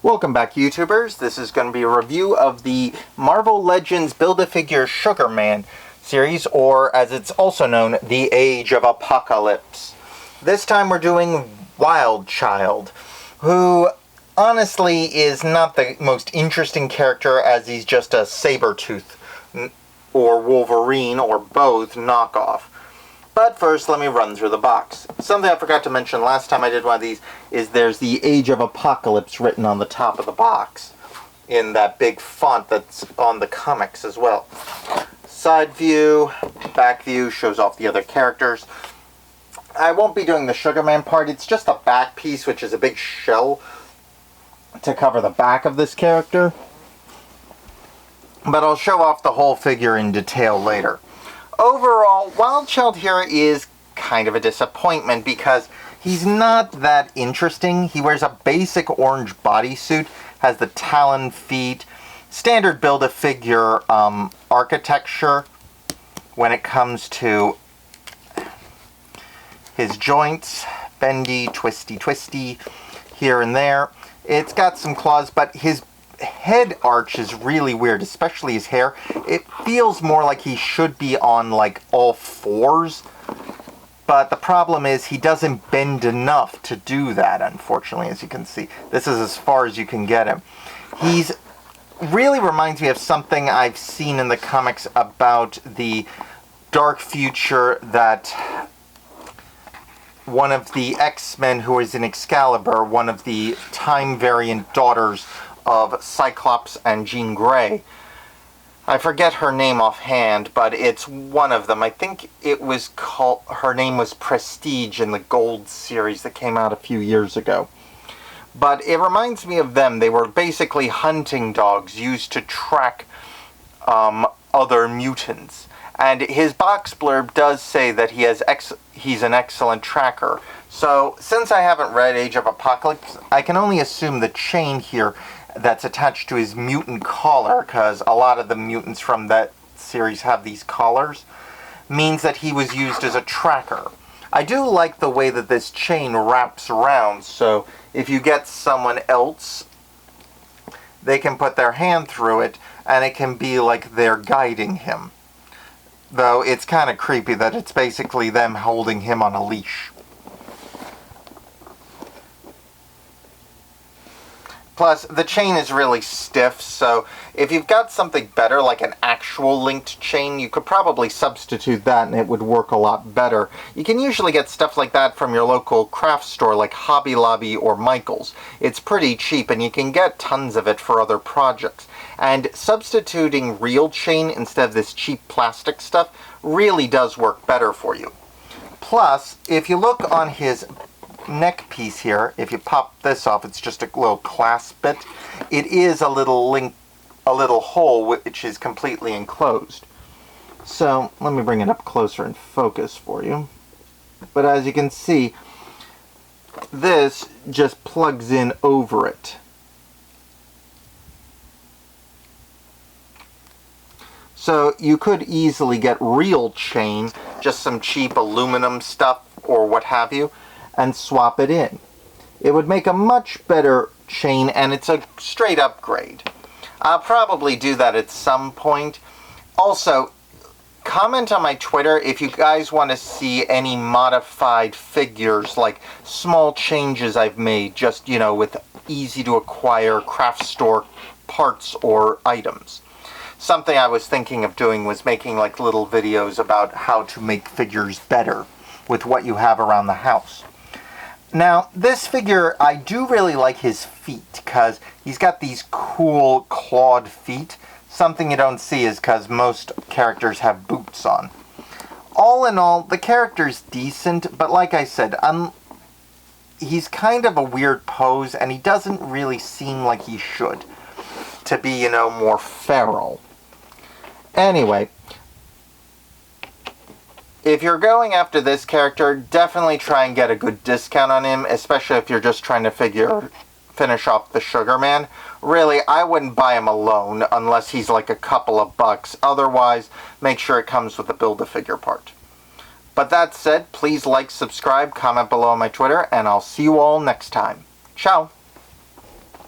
Welcome back, YouTubers. This is going to be a review of the Marvel Legends Build-A-Figure Sugar Man series, or as it's also known, the Age of Apocalypse. This time we're doing Wild Child, who honestly is not the most interesting character, as he's just a Sabretooth or Wolverine or both knockoff. But first, let me run through the box. Something I forgot to mention last time I did one of these is there's the Age of Apocalypse written on the top of the box in that big font that's on the comics as well. Side view, back view shows off the other characters. I won't be doing the Sugar Man part. It's just a back piece, which is a big shell to cover the back of this character. But I'll show off the whole figure in detail later. Overall, Wild Child here is kind of a disappointment because he's not that interesting. He wears a basic orange bodysuit, has the talon feet, standard Build-A-Figure architecture when it comes to his joints, bendy, twisty here and there. It's got some claws, but his head arch is really weird, especially his hair. It feels more like he should be on like all fours, but the problem is he doesn't bend enough to do that, unfortunately. As you can see, this is as far as you can get him. He's really reminds me of something I've seen in the comics about the dark future that one of the X-Men who is in Excalibur, one of the time variant daughters of Cyclops and Jean Grey. I forget her name offhand, but it's one of them. I think it was called, her name was Prestige in the Gold series that came out a few years ago. But it reminds me of them. They were basically hunting dogs used to track other mutants. And his box blurb does say that he's an excellent tracker. So, since I haven't read Age of Apocalypse, I can only assume the chain here that's attached to his mutant collar, because a lot of the mutants from that series have these collars, means that he was used as a tracker. I do like the way that this chain wraps around, so if you get someone else, they can put their hand through it, and it can be like they're guiding him. Though it's kind of creepy that it's basically them holding him on a leash. Plus, the chain is really stiff, so if you've got something better, like an actual linked chain, you could probably substitute that and it would work a lot better. You can usually get stuff like that from your local craft store like Hobby Lobby or Michael's. It's pretty cheap and you can get tons of it for other projects. And substituting real chain instead of this cheap plastic stuff really does work better for you. Plus, if you look on his neck piece here, if you pop this off, it's just a little clasp bit. It is a little hole which is completely enclosed. So let me bring it up closer and focus for you. But as you can see, this just plugs in over it. So you could easily get real chain, just some cheap aluminum stuff or what have you, and swap it in. It would make a much better chain, and it's a straight upgrade. I'll probably do that at some point. Also, comment on my Twitter if you guys want to see any modified figures, like small changes I've made, just, you know, with easy to acquire craft store parts or items. Something I was thinking of doing was making like little videos about how to make figures better with what you have around the house. Now, this figure, I do really like his feet, because he's got these cool clawed feet. Something you don't see is because most characters have boots on. All in all, the character's decent, but like I said, he's kind of a weird pose, and he doesn't really seem like he should, to be, you know, more feral. Anyway, if you're going after this character, definitely try and get a good discount on him, especially if you're just trying to finish off the Sugar Man. Really, I wouldn't buy him alone unless he's like a couple of bucks. Otherwise, make sure it comes with the Build-A-Figure part. But that said, please like, subscribe, comment below on my Twitter, and I'll see you all next time. Ciao!